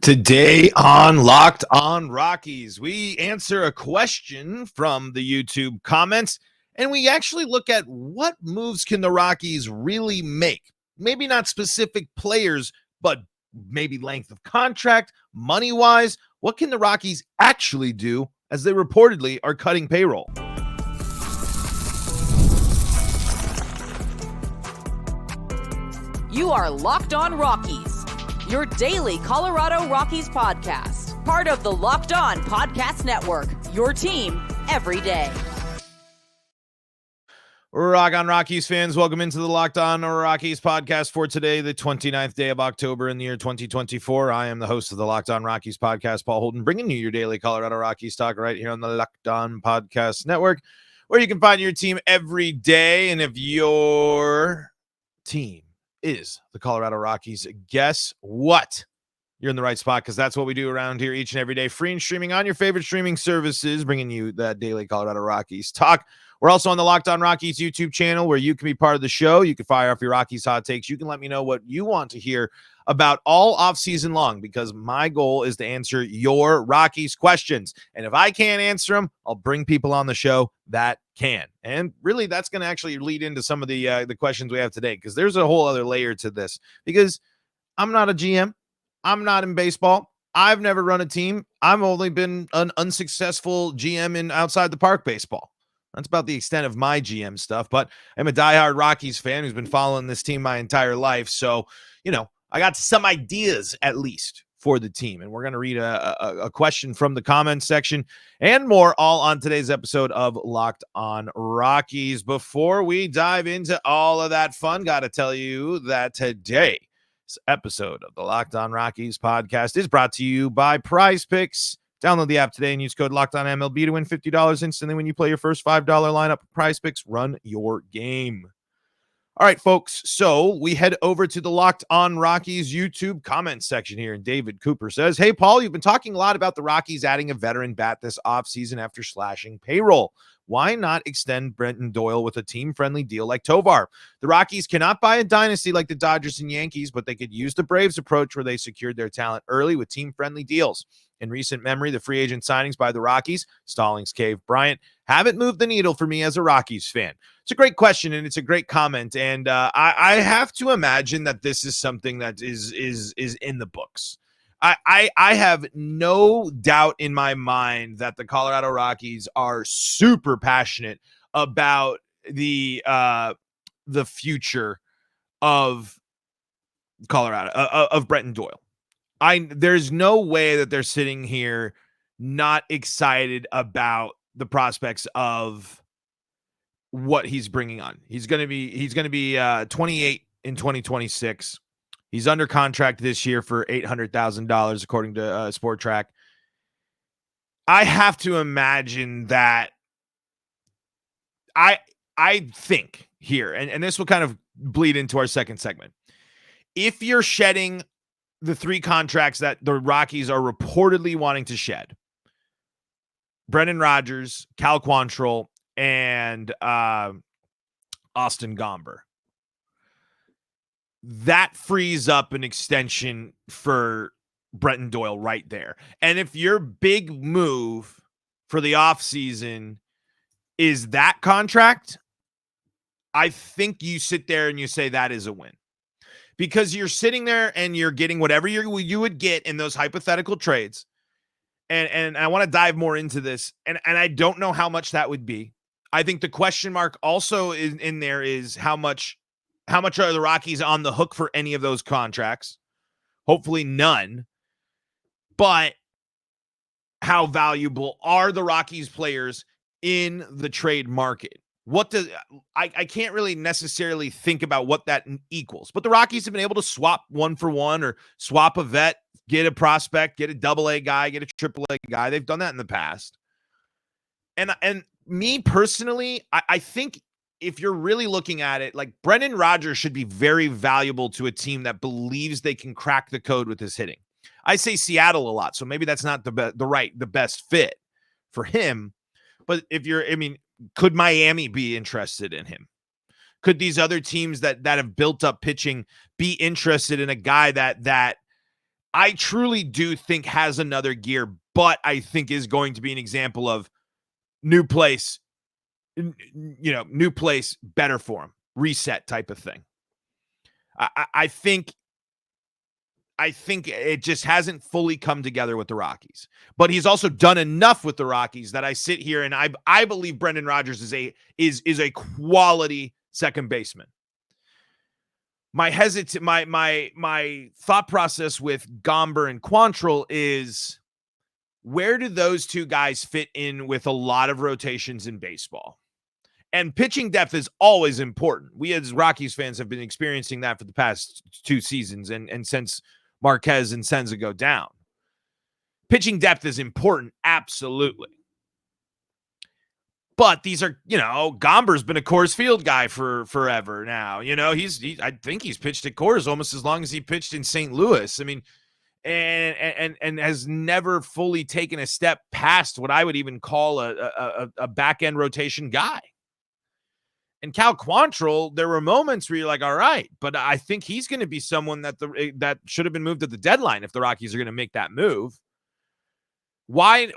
Today on Locked On Rockies, we answer a question from the YouTube comments, and we actually look at what moves can the Rockies really make. Maybe not specific players, but maybe length of contract, money-wise. What can the Rockies actually do as they reportedly are cutting payroll? You are Locked On Rockies, your daily Colorado Rockies podcast. Part of the Locked On Podcast Network, your team every day. Rock on Rockies fans, welcome into the Locked On Rockies podcast for today, the 29th day of October in the year 2024. I am the host of the Locked On Rockies podcast, Paul Holden, bringing you your daily Colorado Rockies talk right here on the Locked On Podcast Network, where you can find your team every day. And if your team is the Colorado Rockies, guess what? You're in the right spot, because that's what we do around here each and every day, free and streaming on your favorite streaming services, bringing you that daily Colorado Rockies talk. We're also on the Locked On Rockies YouTube channel, where you can be part of the show. You can fire off your Rockies hot takes. You can let me know what you want to hear about all offseason long, because my goal is to answer your Rockies questions. And if I can't answer them, I'll bring people on the show that can. And really, that's going to actually lead into some of the questions we have today, because there's a whole other layer to this, because I'm not a GM. I'm not in baseball. I've never run a team. I've only been an unsuccessful GM in outside the park baseball. That's about the extent of my GM stuff, but I'm a diehard Rockies fan who's been following this team my entire life. So, I got some ideas at least for the team, and we're going to read a question from the comments section and more, all on today's episode of Locked On Rockies. Before we dive into all of that fun, got to tell you that today's episode of the Locked On Rockies podcast is brought to you by PrizePicks. Download the app today and use code LOCKEDONMLB to win $50 instantly when you play your first $5 lineup. PrizePicks, run your game. All right, folks, so we head over to the Locked On Rockies YouTube comment section here, and David Cooper says, "Hey, Paul, you've been talking a lot about the Rockies adding a veteran bat this offseason after slashing payroll. Why not extend Brenton Doyle with a team-friendly deal like Tovar? The Rockies cannot buy a dynasty like the Dodgers and Yankees, but they could use the Braves approach, where they secured their talent early with team-friendly deals. In recent memory, the free agent signings by the Rockies, Stallings, Cave, Bryant, haven't moved the needle for me as a Rockies fan." It's a great question, and it's a great comment, and I have to imagine that this is something that is in the books. I have no doubt in my mind that the Colorado Rockies are super passionate about the future of Colorado, of Brenton Doyle. There's no way that they're sitting here not excited about the prospects of what he's bringing on. He's going to be 28 in 2026. He's under contract this year for $800,000, according to SportTrack. I have to imagine that I think here, and this will kind of bleed into our second segment. If you're shedding the three contracts that the Rockies are reportedly wanting to shed, Brendan Rodgers, Cal Quantrill, and Austin Gomber, that frees up an extension for Brenton Doyle right there. And if your big move for the offseason is that contract, I think you sit there and you say that is a win. Because you're sitting there and you're getting whatever you would get in those hypothetical trades. And I want to dive more into this. And I don't know how much that would be. I think the question mark also in there is how much are the Rockies on the hook for any of those contracts? Hopefully none. But how valuable are the Rockies players in the trade market? I can't really necessarily think about what that equals, but the Rockies have been able to swap one for one, or swap a vet, get a prospect, get a AA guy, get a AAA guy. They've done that in the past. And me personally, I think if you're really looking at it, like, Brendan Rodgers should be very valuable to a team that believes they can crack the code with his hitting. I say Seattle a lot, so maybe that's not the best fit for him. But could Miami be interested in him? Could these other teams that have built up pitching be interested in a guy that I truly do think has another gear, but I think is going to be an example of new place, new place, better for him, reset type of thing. I think it just hasn't fully come together with the Rockies, but he's also done enough with the Rockies that I sit here and I believe Brendan Rodgers is a quality second baseman. My thought process with Gomber and Quantrill is, where do those two guys fit in with a lot of rotations in baseball? And pitching depth is always important. We as Rockies fans have been experiencing that for the past 2 seasons and since Marquez and Senza go down. Pitching depth is important, absolutely. But these are, Gomber's been a Coors Field guy for forever now. I think he's pitched at Coors almost as long as he pitched in St. Louis. I mean, and has never fully taken a step past what I would even call a back-end rotation guy. And Cal Quantrill, there were moments where you're like, all right, but I think he's going to be someone that should have been moved at the deadline if the Rockies are going to make that move. Why,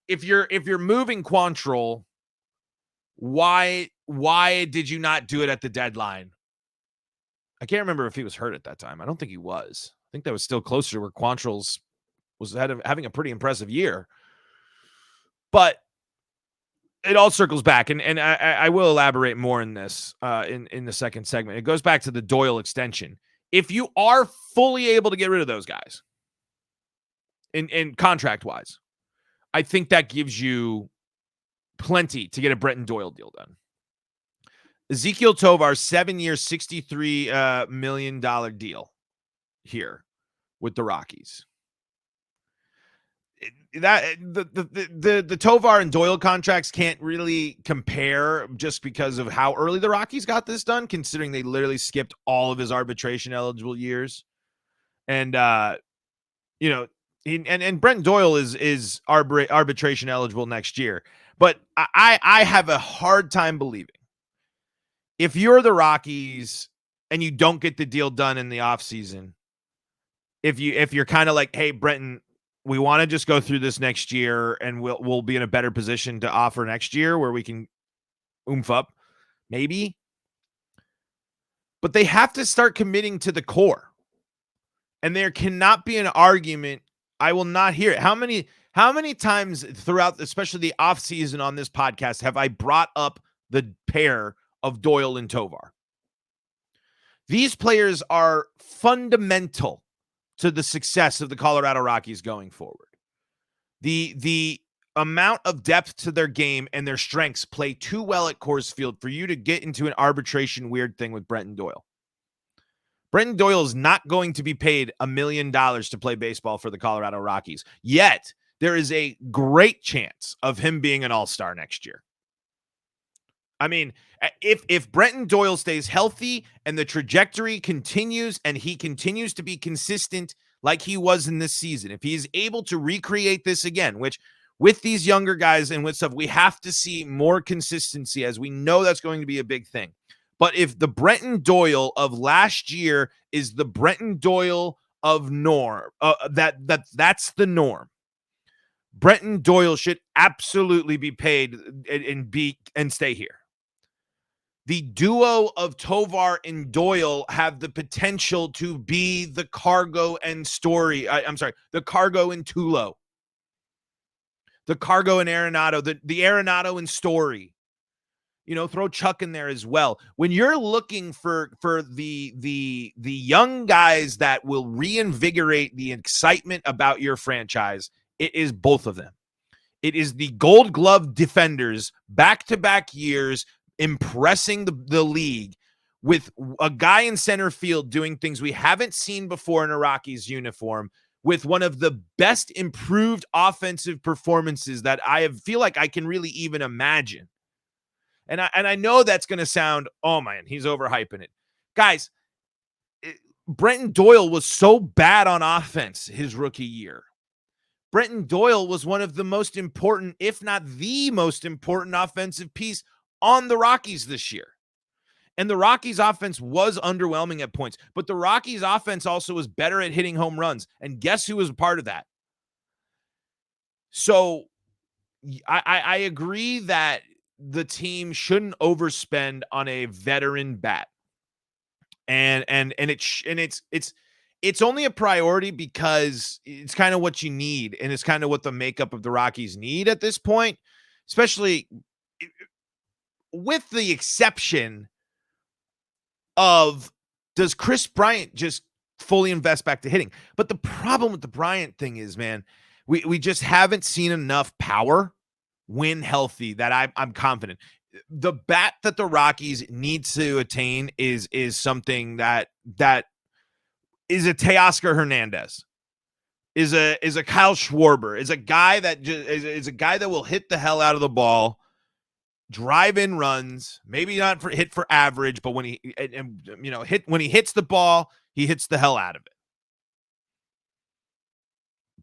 if you're moving Quantrill, why did you not do it at the deadline? I can't remember if he was hurt at that time. I don't think he was. I think that was still closer to where Quantrill's was having a pretty impressive year. But it all circles back, and I will elaborate more in this in the second segment. It goes back to the Doyle extension. If you are fully able to get rid of those guys in contract-wise, I think that gives you plenty to get a Brenton Doyle deal done. Ezequiel Tovar, 7-year, $63 million deal here with the Rockies. That the Tovar and Doyle contracts can't really compare just because of how early the Rockies got this done, considering they literally skipped all of his arbitration eligible years. And and Brenton Doyle is arbitration eligible next year. But I have a hard time believing, if you're the Rockies and you don't get the deal done in the offseason, if you're kind of like, hey, Brenton, we want to just go through this next year and we'll be in a better position to offer next year where we can oomph up, maybe. But they have to start committing to the core. And there cannot be an argument. I will not hear it. How many times throughout, especially the offseason on this podcast, have I brought up the pair of Doyle and Tovar? These players are fundamental to the success of the Colorado Rockies going forward. The amount of depth to their game and their strengths play too well at Coors Field for you to get into an arbitration weird thing with Brenton Doyle. Brenton Doyle is not going to be paid $1 million to play baseball for the Colorado Rockies. Yet, there is a great chance of him being an all-star next year. I mean, if Brenton Doyle stays healthy and the trajectory continues and he continues to be consistent like he was in this season, if he is able to recreate this again, which with these younger guys and with stuff, we have to see more consistency, as we know that's going to be a big thing. But if the Brenton Doyle of last year is the Brenton Doyle of norm, that's the norm. Brenton Doyle should absolutely be paid and stay here. The duo of Tovar and Doyle have the potential to be the Cargo and Story. The Cargo and Tulo. The Cargo and Arenado, the Arenado and Story. Throw Chuck in there as well. When you're looking for the young guys that will reinvigorate the excitement about your franchise, it is both of them. It is the Gold Glove defenders, back-to-back years, impressing the league with a guy in center field doing things we haven't seen before in a Rockies uniform, with one of the best improved offensive performances that I feel like I can really even imagine. And I know that's going to sound, oh man, he's overhyping it. Guys, Brenton Doyle was so bad on offense his rookie year. Brenton Doyle was one of the most important, if not the most important offensive piece on the Rockies this year. And the Rockies offense was underwhelming at points, but the Rockies offense also was better at hitting home runs. And guess who was a part of that? So I agree that the team shouldn't overspend on a veteran bat. It's only a priority because it's kind of what you need, and it's kind of what the makeup of the Rockies need at this point, especially with the exception of, does Chris Bryant just fully invest back to hitting? But the problem with the Bryant thing is, man, we just haven't seen enough power when healthy that I'm confident. The bat that the Rockies need to attain is something that is a Teoscar Hernandez, is a Kyle Schwarber, is a guy that is a guy that will hit the hell out of the ball, drive in runs, maybe not hit for average, but when he when he hits the ball, he hits the hell out of it.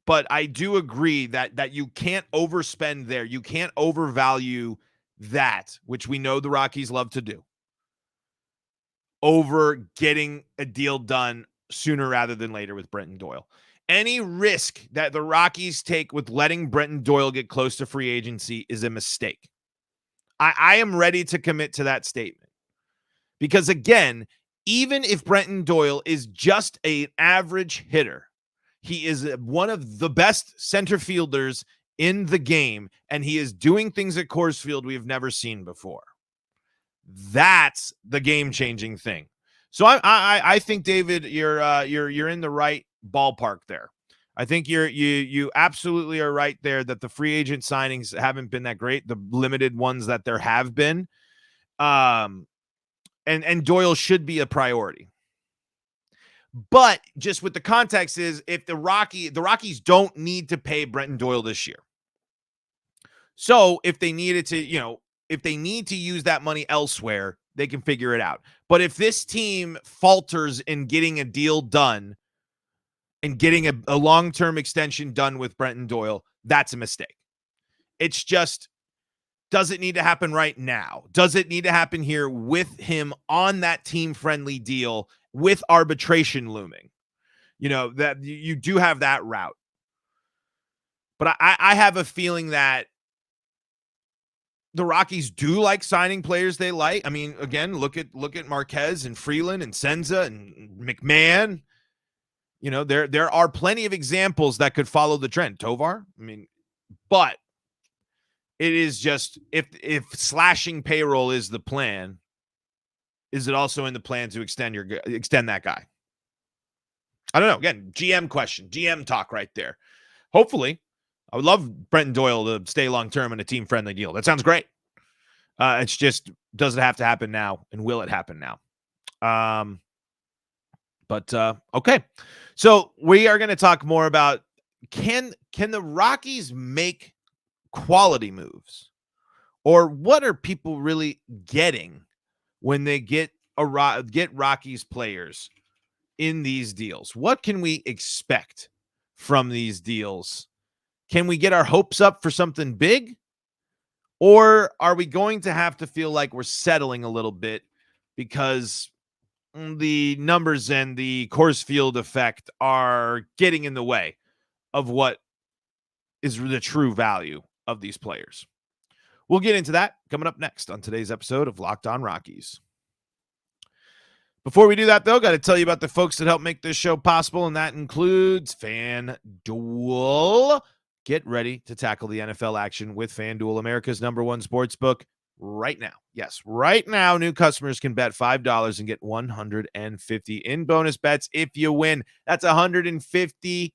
But I do agree that you can't overspend there. You can't overvalue that, which we know the Rockies love to do, over getting a deal done sooner rather than later with Brenton Doyle. Any risk that the Rockies take with letting Brenton Doyle get close to free agency is a mistake. I am ready to commit to that statement. Because again, even if Brenton Doyle is just an average hitter, he is one of the best center fielders in the game, and he is doing things at Coors Field we have never seen before. That's the game-changing thing. So I think, David, you're in the right ballpark there. I think you absolutely are right there that the free agent signings haven't been that great, the limited ones that there have been. And Doyle should be a priority. But just with the context is, if the Rockies don't need to pay Brenton Doyle this year. So if they needed to, if they need to use that money elsewhere, they can figure it out. But if this team falters in getting a deal done and getting a long-term extension done with Brenton Doyle, that's a mistake. It's just, does it need to happen right now? Does it need to happen here with him on that team-friendly deal with arbitration looming? That you do have that route. But I have a feeling that the Rockies do like signing players they like. I mean, again, look at Marquez and Freeland and Senza and McMahon. There are plenty of examples that could follow the trend. Tovar, but it is just, if slashing payroll is the plan, is it also in the plan to extend that guy? I don't know. Again, GM question, GM talk right there. Hopefully, I would love Brenton Doyle to stay long-term in a team-friendly deal. That sounds great. It's just, does it have to happen now, and will it happen now? Okay. So we are going to talk more about, can the Rockies make quality moves? Or what are people really getting when they get Rockies players in these deals? What can we expect from these deals? Can we get our hopes up for something big? Or are we going to have to feel like we're settling a little bit because the numbers and the Coors Field effect are getting in the way of what is the true value of these players? We'll get into that coming up next on today's episode of Locked On Rockies. Before we do that, though, got to tell you about the folks that help make this show possible, and that includes FanDuel. Get ready to tackle the NFL action with FanDuel, America's #1 sportsbook, right now. Yes, right now, new customers can bet $5 and get $150 in bonus bets if you win. That's $150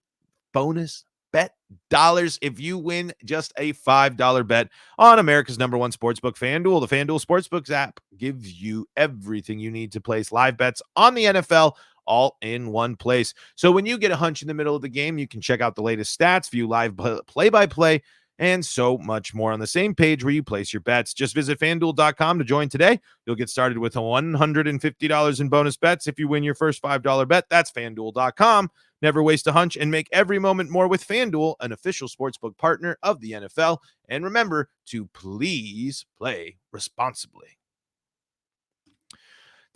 bonus bet dollars if you win just a $5 bet on America's #1 sportsbook, FanDuel. The FanDuel Sportsbooks app gives you everything you need to place live bets on the NFL all in one place. So when you get a hunch in the middle of the game, you can check out the latest stats, view live play-by-play, and so much more on the same page where you place your bets. Just visit FanDuel.com to join today. You'll get started with $150 in bonus bets if you win your first $5 bet. That's FanDuel.com. Never waste a hunch and make every moment more with FanDuel, an official sportsbook partner of the NFL. And remember to please play responsibly.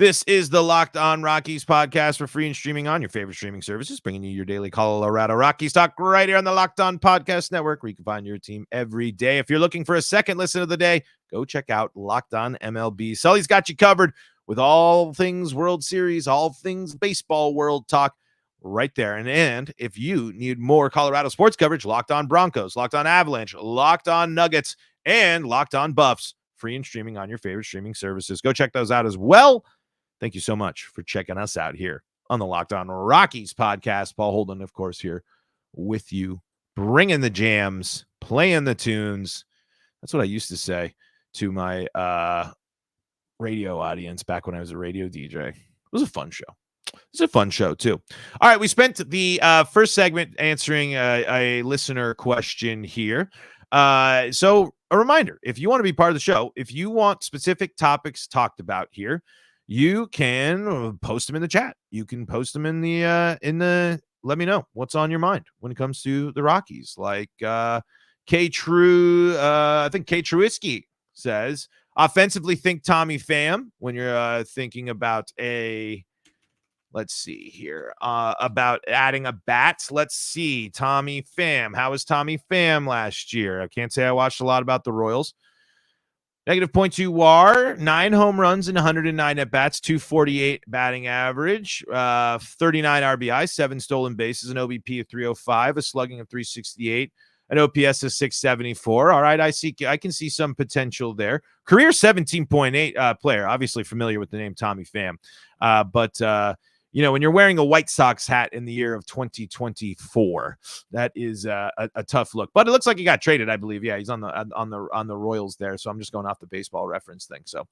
This is the Locked On Rockies podcast for free and streaming on your favorite streaming services, bringing you your daily Colorado Rockies talk right here on the Locked On Podcast Network, where you can find your team every day. If you're looking for a second listen of the day, go check out Locked On MLB. Sully's got you covered with all things World Series, all things baseball world talk right there. And if you need more Colorado sports coverage, Locked On Broncos, Locked On Avalanche, Locked On Nuggets, and Locked On Buffs, free and streaming on your favorite streaming services. Go check those out as well. Thank you so much for checking us out here on the Locked On Rockies podcast. Paul Holden, of course, here with you, bringing the jams, playing the tunes. That's what I used to say to my radio audience back when I was a radio DJ. It was a fun show. It's a fun show, too. All right, we spent the first segment answering a listener question here. So a reminder, if you want to be part of the show, if you want specific topics talked about here, you can post them in the chat. You can post them in the let me know what's on your mind when it comes to the Rockies. Like K True, I think K Truiski says, offensively think Tommy Pham when you're thinking about let's see here, about adding a bat. Let's see, Tommy Pham. How was Tommy Pham last year? I can't say I watched a lot about the Royals. -0.2 WAR, 9 home runs and 109 at-bats, 248 batting average, 39 RBI, 7 stolen bases, an OBP of 305, a slugging of 368, an OPS of 674. All right, I can see some potential there. Career 17.8 player, obviously familiar with the name Tommy Pham. But when you're wearing a White Sox hat in the year of 2024, that is a tough look. But it looks like he got traded, I believe. Yeah, he's on the Royals there. So I'm just going off the baseball reference thing. So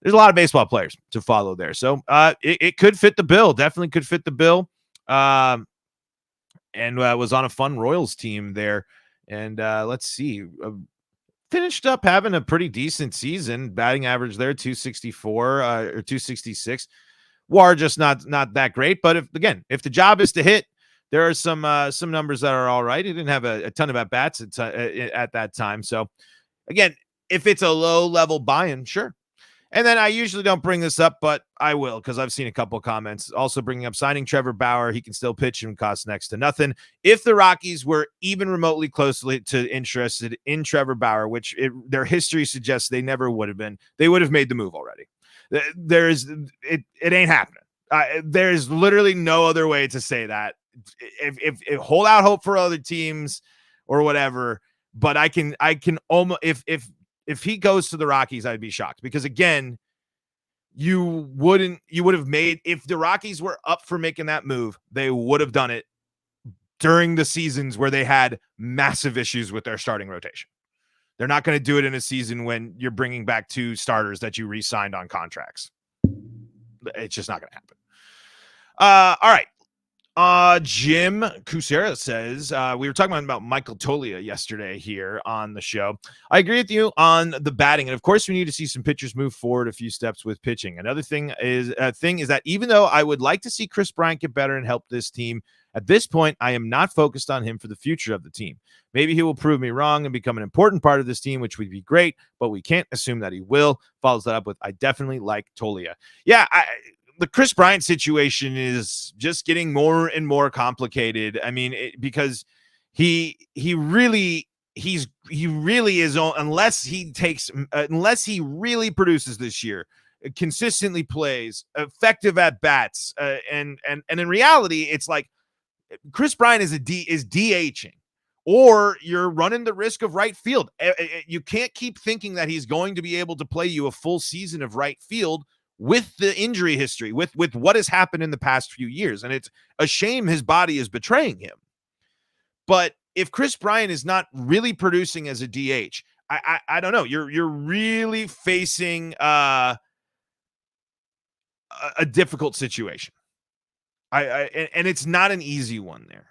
there's a lot of baseball players to follow there. So it could fit the bill. Definitely could fit the bill. And was on a fun Royals team there. And let's see. Finished up having a pretty decent season. Batting average there, 264 or 266. WAR just not that great, but if the job is to hit, there are some numbers that are all right. He didn't have a ton of at bats at that time. So again, if it's a low level buy-in, sure. And then I usually don't bring this up, but I will because I've seen a couple comments also bringing up signing Trevor Bauer. He can still pitch and cost next to nothing. If the Rockies were even remotely closely interested in Trevor Bauer, which their history suggests they never would have been, they would have made the move already. It ain't happening. There's literally no other way to say that. If hold out hope for other teams or whatever, but I can almost if he goes to the Rockies, I'd be shocked because again, you would have made, if the Rockies were up for making that move, they would have done it during the seasons where they had massive issues with their starting rotation. They're not going to do it in a season when you're bringing back 2 starters that you re-signed on contracts. It's just not going to happen. All right. Jim Cusera says, we were talking about Michael Toglia yesterday here on the show. I agree with you on the batting. And of course, we need to see some pitchers move forward a few steps with pitching. Another thing is that even though I would like to see Kris Bryant get better and help this team, at this point, I am not focused on him for the future of the team. Maybe he will prove me wrong and become an important part of this team, which would be great, but we can't assume that he will. Follows that up with, I definitely like Toglia. Yeah, the Kris Bryant situation is just getting more and more complicated. I mean, because he really is, unless he really produces this year, consistently plays, effective at bats, and in reality, it's like Kris Bryant is DHing, or you're running the risk of right field. You can't keep thinking that he's going to be able to play you a full season of right field with the injury history, with what has happened in the past few years. And it's a shame his body is betraying him. But if Kris Bryant is not really producing as a DH, I don't know. You're really facing a difficult situation. And it's not an easy one there.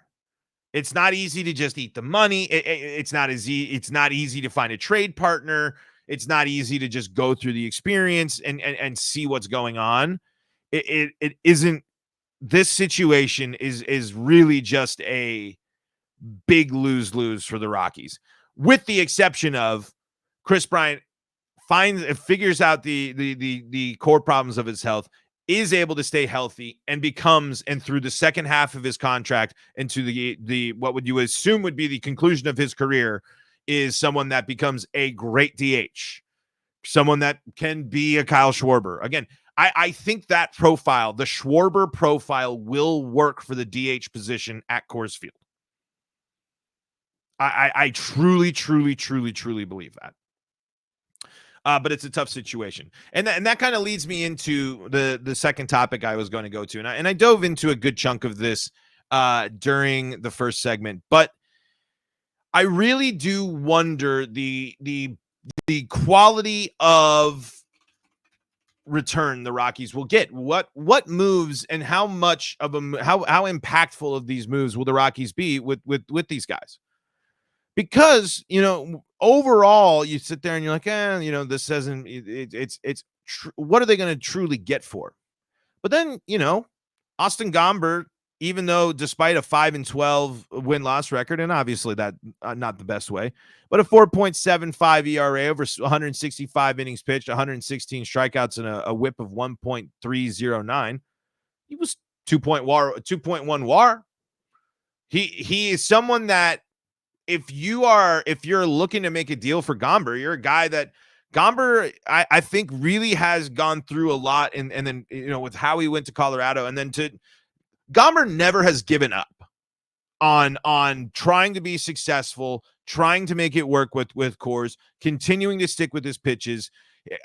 It's not easy to just eat the money. It's not easy to find a trade partner. It's not easy to just go through the experience and see what's going on. It isn't. This situation is really just a big lose for the Rockies, with the exception of Kris Bryant figures out the core problems of his health is able to stay healthy and becomes, and through the second half of his contract into the what would you assume would be the conclusion of his career, is someone that becomes a great DH, someone that can be a Kyle Schwarber. Again, I think that profile, the Schwarber profile, will work for the DH position at Coors Field. I truly believe that. But it's a tough situation. And that kind of leads me into the second topic I was going to go to. And I dove into a good chunk of this during the first segment. But I really do wonder the quality of return the Rockies will get. What moves and how much of how impactful of these moves will the Rockies be with these guys? Because, overall, you sit there and you're like, this doesn't, what are they going to truly get for? But then, Austin Gomber, even though despite a 5-12 win-loss record, and obviously that not the best way, but a 4.75 ERA over 165 innings pitched, 116 strikeouts, and a whip of 1.309. He was 2.1 WAR. He is someone that, if you're looking to make a deal for Gomber, you're a guy that Gomber, I think, really has gone through a lot. And then, with how he went to Colorado, and then Gomber never has given up on trying to be successful, trying to make it work with Coors, continuing to stick with his pitches.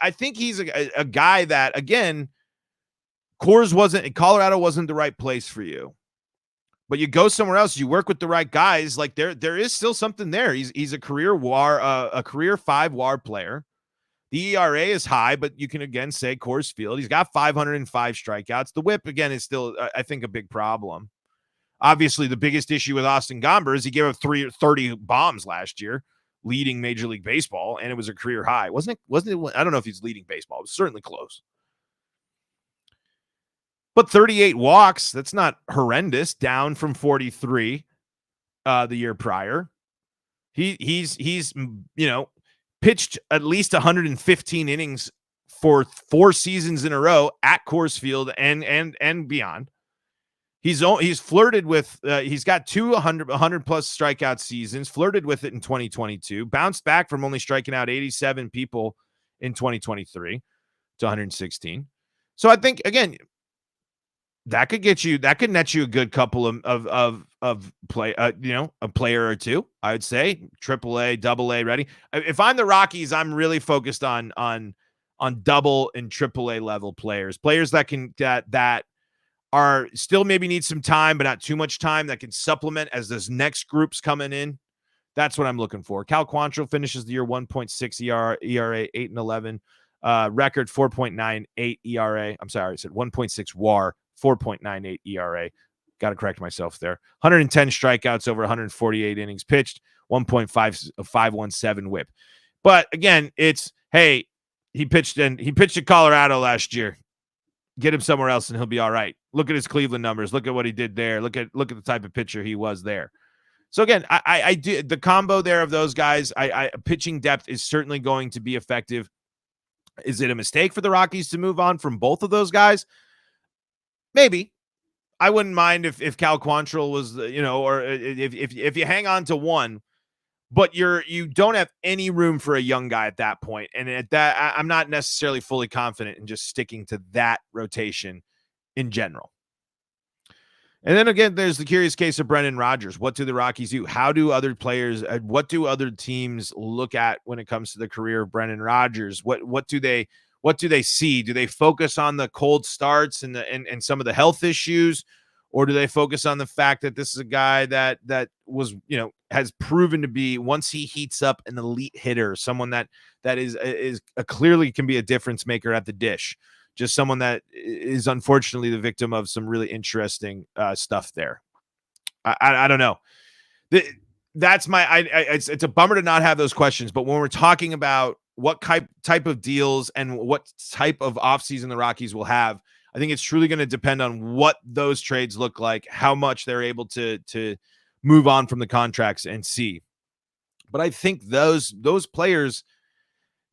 I think he's a guy that, again, Colorado wasn't the right place for you. But you go somewhere else, you work with the right guys. Like there is still something there. He's a career WAR, a career 5 WAR player. The ERA is high, but you can again say Coors Field. He's got 505 strikeouts. The whip again is still, I think, a big problem. Obviously, the biggest issue with Austin Gomber is he gave up 30 bombs last year, leading Major League Baseball, and it was a career high. Wasn't it? I don't know if he's leading baseball. It was certainly close. But 38 walks, that's not horrendous, down from 43 the year prior. He's pitched at least 115 innings for 4 seasons in a row at Coors Field and beyond. He's flirted with he's got 100 plus strikeout seasons, flirted with it in 2022, bounced back from only striking out 87 people in 2023 to 116. So I think, again, that could net you a good couple of play, a player or two. I would say AAA, AA ready. If I'm the Rockies, I'm really focused on double and AAA level players that are still maybe need some time, but not too much time, that can supplement as those next groups coming in. That's what I'm looking for. Cal Quantrill finishes the year 1.6 ERA, 8-11, record 4.98 ERA. I'm sorry, I said 1.6 WAR. 4.98 ERA. Got to correct myself there. 110 strikeouts over 148 innings pitched, 1.517 whip. But again, it's, hey, he pitched at Colorado last year. Get him somewhere else and he'll be all right. Look at his Cleveland numbers. Look at what he did there. Look at the type of pitcher he was there. So again, I do the combo there of those guys. Pitching depth is certainly going to be effective. Is it a mistake for the Rockies to move on from both of those guys? Maybe. I wouldn't mind if Cal Quantrill was, or if you hang on to one, but you don't have any room for a young guy at that point. And at that, I'm not necessarily fully confident in just sticking to that rotation in general. And then again, there's the curious case of Brendan Rodgers. What do the Rockies do? How do other players, what do other teams look at when it comes to the career of Brendan Rodgers? What do they see? Do they focus on the cold starts and some of the health issues, or do they focus on the fact that this is a guy that was, has proven to be, once he heats up, an elite hitter, someone that is clearly can be a difference maker at the dish, just someone that is unfortunately the victim of some really interesting stuff there. I don't know. That's it's a bummer to not have those questions, but when we're talking about what type of deals and what type of offseason the Rockies will have, I think it's truly going to depend on what those trades look like, how much they're able to move on from the contracts and see. But I think those players,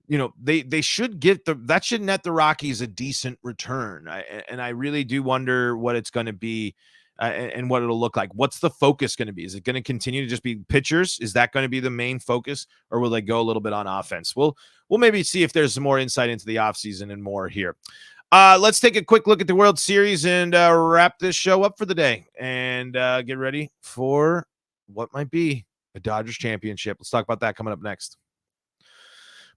they should get that should net the Rockies a decent return. I really do wonder what it's going to be and what it'll look like. What's the focus going to be? Is it going to continue to just be pitchers? Is that going to be the main focus, or will they go a little bit on offense? We'll maybe see if there's some more insight into the offseason and more here. Let's take a quick look at the World Series and wrap this show up for the day and get ready for what might be a Dodgers championship. Let's talk about that coming up next.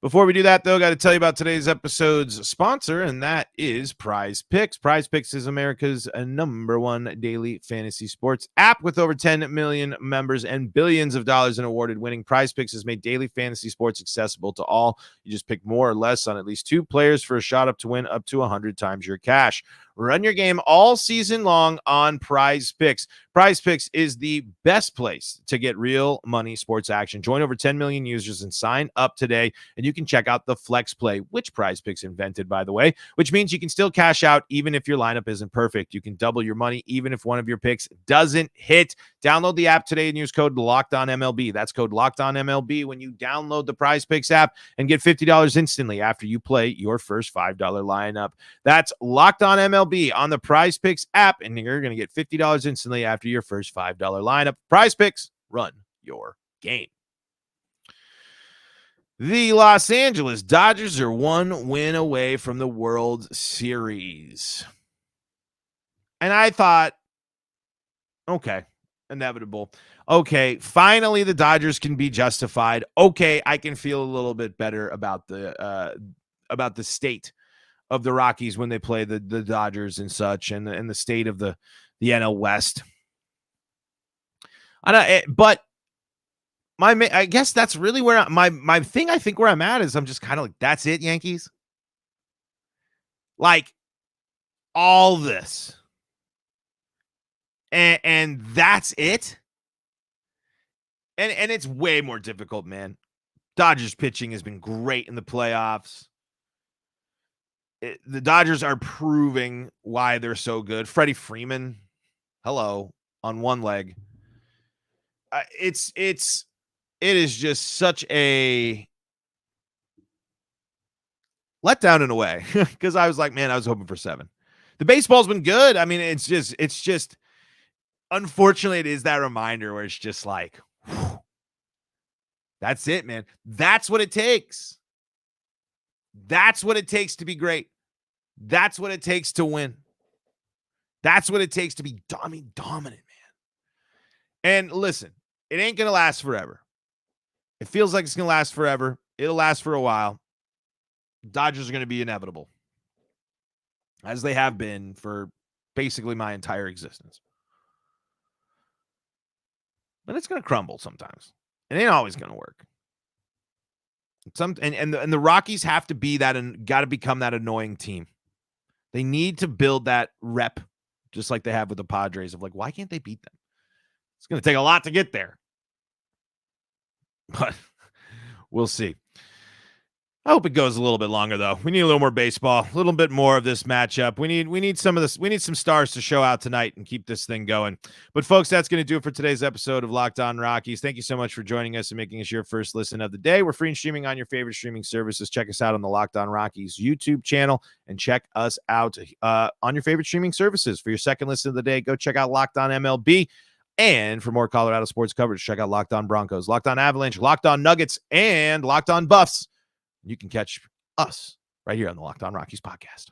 Before we do that, though, got to tell you about today's episode's sponsor, and that is PrizePicks. PrizePicks is America's #1 daily fantasy sports app with over 10 million members and billions of dollars in awarded winning. PrizePicks has made daily fantasy sports accessible to all. You just pick more or less on at least 2 players for a shot up to win up to 100 times your cash. Run your game all season long on PrizePicks. PrizePicks is the best place to get real money sports action. Join over 10 million users and sign up today, and you can check out the Flex Play, which PrizePicks invented, by the way, which means you can still cash out even if your lineup isn't perfect. You can double your money even if one of your picks doesn't hit. Download the app today and use code LOCKEDONMLB. That's code LOCKEDONMLB when you download the PrizePicks app and get $50 instantly after you play your first $5 lineup. That's Locked On MLB on the PrizePicks app, and you're going to get $50 instantly after your first $5 lineup. PrizePicks, run your game. The Los Angeles Dodgers are 1 win away from the World Series. And I thought, okay, inevitable. Okay, finally the Dodgers can be justified. Okay, I can feel a little bit better about the state of the Rockies when they play the Dodgers and such, and the state of the NL West. But I guess that's really where my thing. I think where I'm at is I'm just kind of like, that's it, Yankees. Like all this, and that's it. And it's way more difficult, man. Dodgers pitching has been great in the playoffs. The Dodgers are proving why they're so good. Freddie Freeman, hello, on one leg. It is just such a letdown in a way, because I was like, man, I was hoping for 7. The baseball's been good. I mean, it's just unfortunately it is that reminder where it's just like, whew, that's it, man. That's what it takes. That's what it takes to be great. That's what it takes to win. That's what it takes to be dominant, man. And listen, it ain't going to last forever. It feels like it's going to last forever. It'll last for a while. Dodgers are going to be inevitable, as they have been for basically my entire existence. But it's going to crumble sometimes. It ain't always going to work. And the Rockies have to be that, and got to become that annoying team. They need to build that rep, just like they have with the Padres, of like, why can't they beat them? It's going to take a lot to get there, but we'll see. I hope it goes a little bit longer, though. We need a little more baseball, a little bit more of this matchup. We need some of this. We need some stars to show out tonight and keep this thing going. But folks, that's going to do it for today's episode of Locked On Rockies. Thank you so much for joining us and making us your first listen of the day. We're free and streaming on your favorite streaming services. Check us out on the Locked On Rockies YouTube channel, and check us out on your favorite streaming services. For your second listen of the day, go check out Locked On MLB. And for more Colorado sports coverage, check out Locked On Broncos, Locked On Avalanche, Locked On Nuggets, and Locked On Buffs. You can catch us right here on the Locked On Rockies podcast.